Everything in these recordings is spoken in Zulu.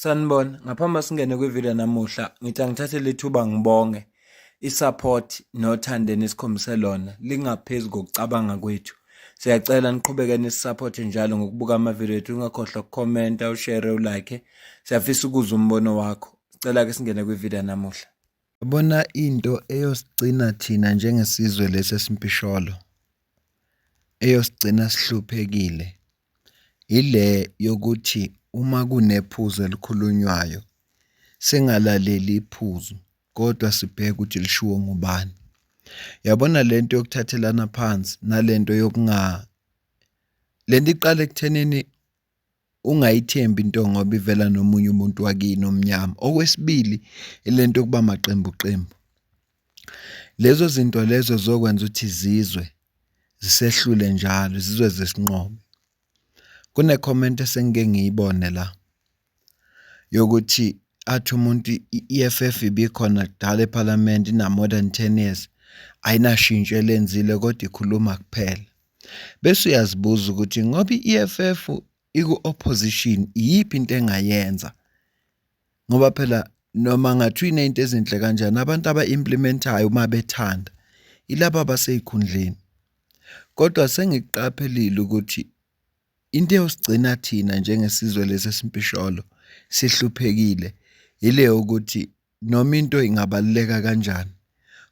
Sanibona, ngaphambi singene kwivideo namuhla, ngithi angithathe lethuba ngibonge i-support nothando enikhombise lona lingaphezu kokucabanga kwethu. Siyacela niqhubeke nisupporte njalo ngokubuka amavideo ethu, ungakhohlwa ukukhomenta, ushare, ulike. Siyafisa ukuzwa umbono wakho. Sicela ke singene kwivideo namuhla. Yabona into eyosigcina thina njengesizwe lesesimpisholo, eyosigcina sihluphekile, ile yokuthi uma kunephuzu elikhulunywayo singalaleli iphuzu kodwa sibheke ukuthi lishiwo ngubani. Yabona lento yokuthathelana phansi nalento lento iqala ekuthenini ungayithembi into ngoba ivela nomunye umuntu wakini omnyama. Okwesibili ilento yokuba maqembu qembu. Lezo zinto lezo zokwenza ukuthi izizwe zisehlule njalo, izizwe zesinqobe. Kune comment esengike ngiyibone la yokuthi athi umuntu i-EFF ibikhona kudala eParliament ina more than 10 years ayinashintsho elenzile kodwa ikhuluma kuphela. Bese uyazibuza ukuthi ngoba i-EFF iku-opposition iyiphi into engayenza, ngoba phela noma ngathi inezinto ezinhle kanjani abantu aba-implementayo uma bethanda ilaba baseyikhundleni. Kodwa sengikuqaphelile ukuthi into eyosigcina thina njengesizwe lesesimpisholo sihluphekile ile yokuthi noma into ingabaluleka kanjani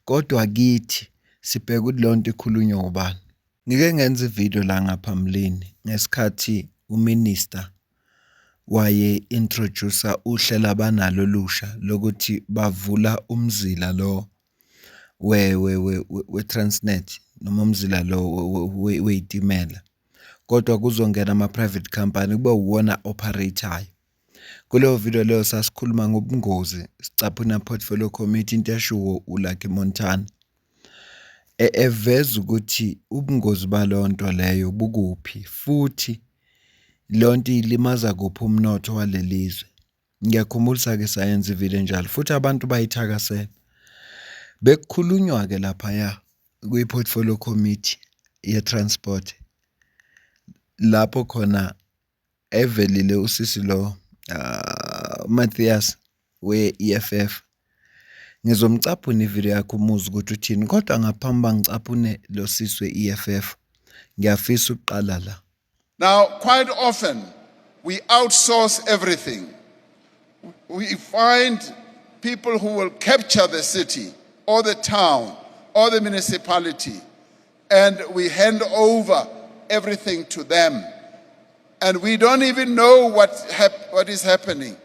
kodwa kithi sibheka ukuthi lonto ikhulunywa ubani. Ngike ngenza ivideo la ngaphambilini ngesikhathi uminister waye introducer uhlelo abanalo olusha lokuthi bavula umzila lo we Transnet noma umzila lo weyitimela, kodwa kuzongena ama-private company kube uwona operator. Kuleyo video leyo sasikhuluma ngobungozi sicaphuna portfolio committee into eshuwo uLucky Montana eveza ukuthi ubungozi balonto leyo bukuphi futhi lonto ilimaza kuphi umnotho walelizwe. Ngiyakhumbulisa ke sayenza ivideo njalo futhi abantu bayithakasela. Bekukhulunywa ke lapha kwi-portfolio committee ye-transport lapho khona evelile usisi lo Matthias we-EFF. Ngizomcaphuna ivideo yakhe umuzi ukuthi uthini, kodwa ngaphambi ngicaphune lo sisi we-EFF ngiyafisa ukuqala la. Now, quite often we outsource everything. We find people who will capture the city or the town or the municipality, and we hand over everything to them. And we don't even know what is happening.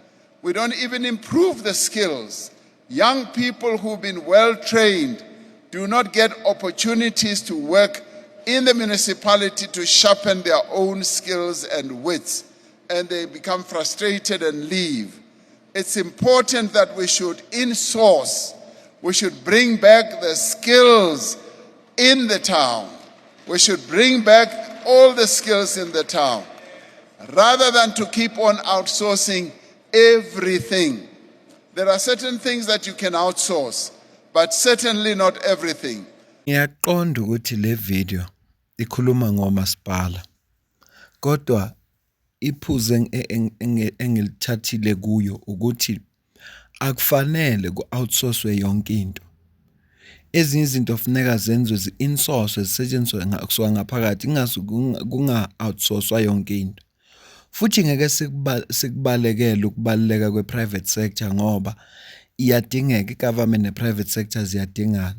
We don't even improve the skills. Young people who've been well trained do not get opportunities to work in the municipality to sharpen their own skills and wits, and they become frustrated and leave. It's important that we should insource. We should bring back the skills in the town. We should bring back all the skills in the town, rather than to keep on outsourcing everything. There are certain things that you can outsource, but certainly not everything. Ngiyaqonda ukuthi le video ikhuluma ngomasipala, kodwa iphuze engilithathile kuyo ukuthi akufanele ku-outsourcwe yonke into. Ezinye izinto kufuneka zenziwe zi-insource zisetshenziswe kusuka ngaphakathi kunga-outsourcwa yonke into. Futhi ngeke sikubalekele ukubaluleka kwe-private sector ngoba iyadingeka, i-government ne-private sector ziyadingana.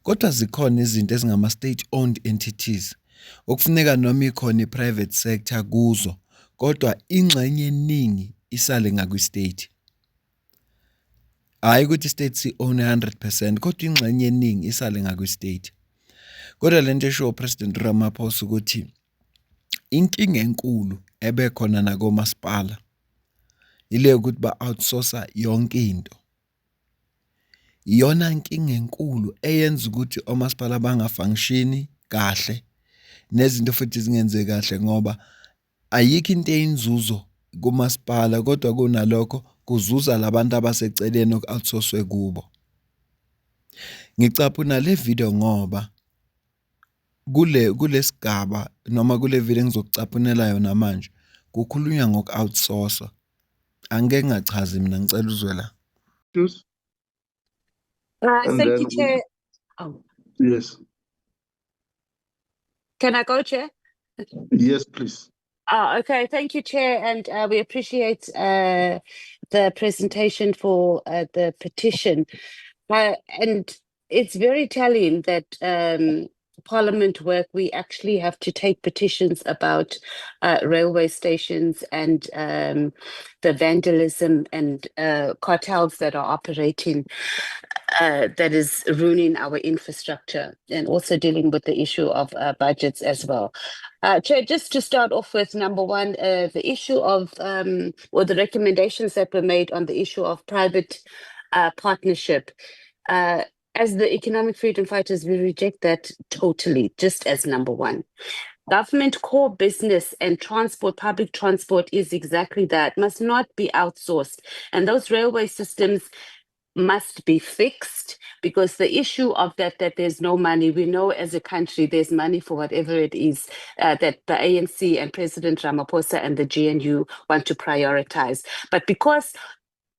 Kodwa zikhona izinto ezingama-state-owned entities okufuneka noma ikhona i-private sector kuzo, kodwa ingxenye eningi isale ngakwi-state. Hayi ukuthi i-state si-own 100%, kodwa ingxenye eningi isale ngakwi-state. Kodwa lento esho uPresident Ramaphosa ukuthi inkinga enkulu ebekhona nakomasipala ile ukuthi ba-outsourca yonke into. Iyona inkinga enkulu eyenza ukuthi omasipala bangafunctioni kahle nezinto futhi zingenzeki kahle ngoba ayikho into eyinzuzo kumasipala, kodwa kunalokho kuzuza labantu abaseceleni oku-outsourcwe kubo. Ngicaphuna le video ngoba kule sigaba noma kule video engizokucaphunela yona manje kukhulunywa ngoku-outsourca. Angeke ngachazi mina ngicela uzwe la. Issues, and Thank then you, Chair. Oh, yes, can I go, Chair? yes, please. Okay. Thank you, Chair, and we appreciate the presentation for the petition. And it's very telling that Parliament work, we actually have to take petitions about railway stations and the vandalism and cartels that are operating that is ruining our infrastructure, and also dealing with the issue of budgets as well. Chair, just to start off with, number one, the issue of, or the recommendations that were made on the issue of private partnership. As the economic freedom fighters, we reject that totally, just as number one. Government core business and transport, public transport is exactly that, must not be outsourced. And those railway systems must be fixed, because the issue of that there's no money, we know as a country there's money for whatever it is that the ANC and President Ramaphosa and the GNU want to prioritize. But because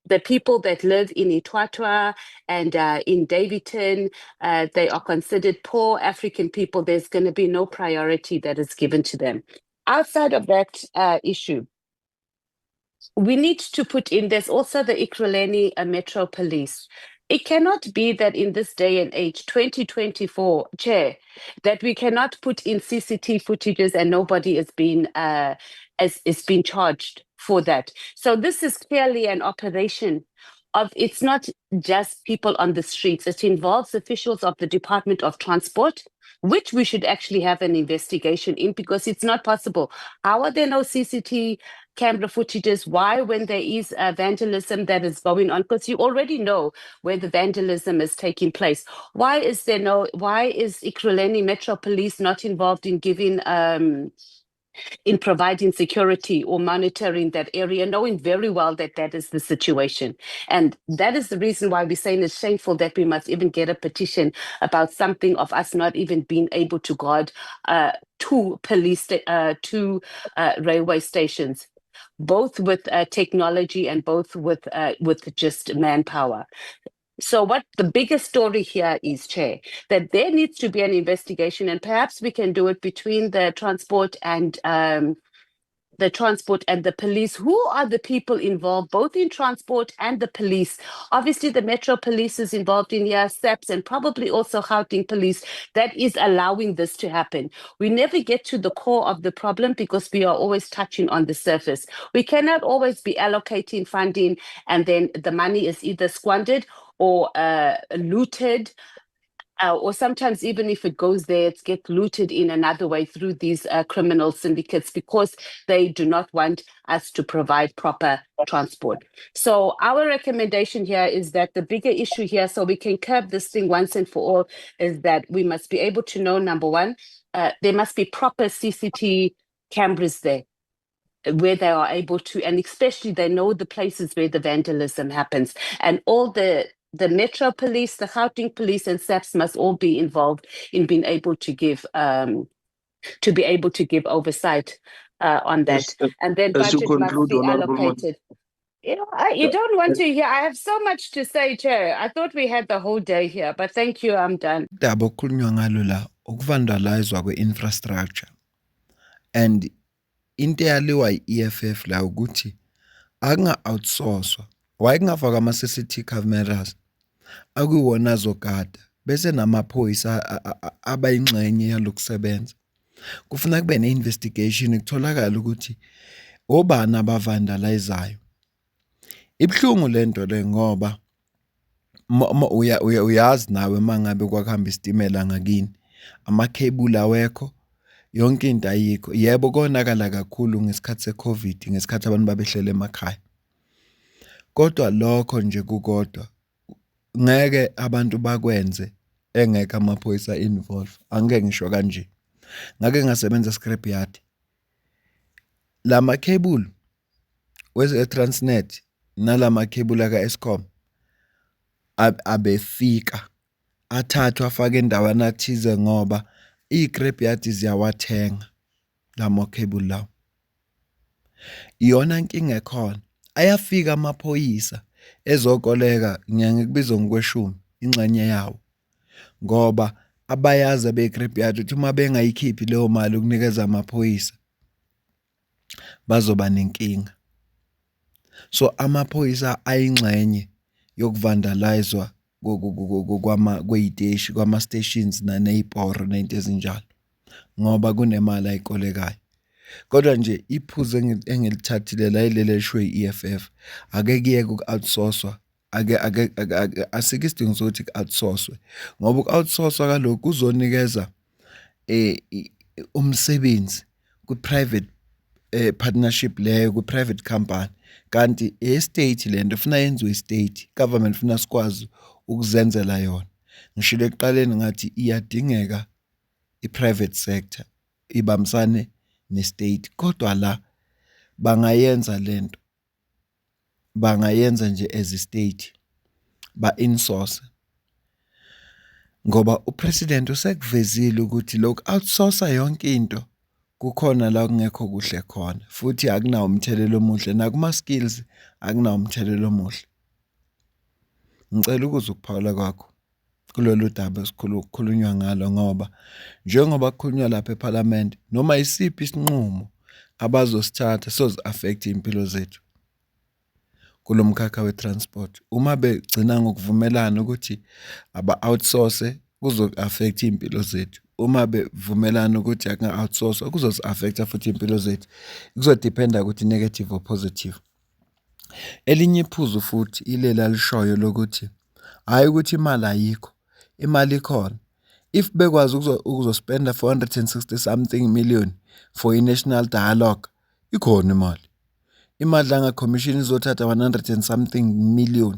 the people that live in Itwatwa and in Davidton, they are considered poor African people, there's going to be no priority that is given to them. Outside of that issue, we need to put in, there's also the Ekurhuleni Metro Police. It cannot be that in this day and age, 2024, Chair, that we cannot put in CCTV footages and nobody is being charged for that. So this is clearly an operation of, it's not just people on the streets, it involves officials of the Department of Transport, which we should actually have an investigation in, because it's not possible. How are there no CCTV camera footages? Why, when there is vandalism that is going on, because you already know where the vandalism is taking place, why is Ekurhuleni Metro Police not involved in giving in providing security or monitoring that area, knowing very well that that is the situation? And that is the reason why we're saying it's shameful that we must even get a petition about something of us not even being able to guard two railway stations, both with technology and both with just manpower. So what the biggest story here is, Chair, that there needs to be an investigation, and perhaps we can do it between the transport and the police. Who are the people involved, both in transport and the police? Obviously, the Metro Police is involved in here, SAPS, and probably also Gauteng Police, that is allowing this to happen. We never get to the core of the problem because we are always touching on the surface. We cannot always be allocating funding and then the money is either squandered or looted, or sometimes even if it goes there, it gets looted in another way through these criminal syndicates, because they do not want us to provide proper transport. So our recommendation here is that the bigger issue here, so we can curb this thing once and for all, is that we must be able to know, number one, there must be proper CCTV cameras there, where they are able to, and especially they know the places where the vandalism happens, and all the Metro Police, the Gauteng Police, and SAPS must all be involved in being able to give oversight on that. And then As you budget must conclude, be Honorable allocated. You know, you don't want to hear. I have so much to say, Chair. I thought we had the whole day here, but thank you. I'm done. Indaba okukhulunywa ngalo la ukuvandalizwa kwe-infrastructure, and into eyaliwa i-EFF la ukuthi akunga-outsourcwa. Why kungafakwa ama-CCTV cameras akuwona azogada bese namaphoyisa abayingxenye yalokusebenza? Kufuna kube ne-investigation kutholakala ukuthi obani abavandalizayo. Ibhlungu lento le ngoba uyazi nawe mangabe kwakuhamba isitimela ngakini, amakhebula awekho, yonke into ayikho. Yebo, konakala kakhulu ngesikhathi se-COVID, ngesikhathi abantu babehlele emakhaya. Kodwa lokho nje kukodwa ngeke abantu bakwenze engeke amaphoyisa involve. Angeke ngisho kanje. Ngake ngasebenza scrapyard. La makhebula weze-Transnet nala makhebula ka-Eskom abefika athathwa afake endaweni athize ngoba i-scrapyard ziyawathenga la makhebula lawo. Iyona inkinga ekhona. ayafika amaphoyisa ezokoleka ngiyangikubiza ngokweshumi ingxenye yawo, ngoba abayazi abe-Gripeyard ukuthi uma bengayikhiphi leyo mali ukunikeza amaphoyisa bazoba nenkinga. So amaphoyisa ayingxenye yokuvandalizwa kwey'teshi, kwama-stations naney'poro ney'nto ezinjalo, ngoba kunemali ayikolekayo. Kodwa nje iphuzu engilithathile la yileli elishiwo i-EFF, ake kuyeke uku-outsource-wa, asikho isidingo sokuthi ku-outsource-we, ngoba uku-outsource-wa kaloku kuzonikeza umsebenzi kwi-private partnership leyo, kwi-private company, kanti estate lento ifuna yenziwe i-state, government ifuna sikwazi ukuzenzela yona. Ngishilo ekuqaleni ngathi iyadingeka i-private sector ibambisane ne-state, kodwa la bangayenza lento, bangayenza nje as i-state, ba-insource, ngoba upresident usekuvezile ukuthi lokhu outsourca yonke into kukhona la kungekho kuhle khona, futhi akunawo umthelelo omuhle, nakuma-skills akunawo umthelelo omuhle. Ngicela ukuzwa ukuphawula kwakho kulolu daba esikhulunywa ngalo, ngoba njengoba kukhulunywa lapha ePhalamende, noma isiphi isinqumo abazosithatha sozi-affect iy'mpilo zethu kulo mkhakha we-transport. Uma begcina ngokuvumelana ukuthi aba-outsource kuzo-affect iy'mpilo zethu, uma bevumelana ukuthi aka-outsource kuzosi-affecta futhi iy'mpilo zethu, kuzodipenda ukuthi negative or positive. Elinye iphuzu futhi ilela alishoyo lokuthi hhayi ukuthi imali ayikho, imali ikhona. If bekwazi ukuzospenda 460 something million for i-national dialogue, ikhona imali. Imali langakhomishini izothatha 100 and something million,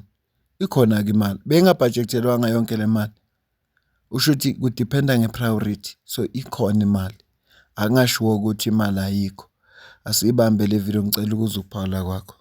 ikhona-ke imali. Bengabhajethelwanga yonke le mali. Ushuthi kudipenda nge-priority, so ikhona imali. Akungashiwo ukuthi imali ayikho. Asiyibambe le video, ngicela ukuzwa ukuphawula kwakho.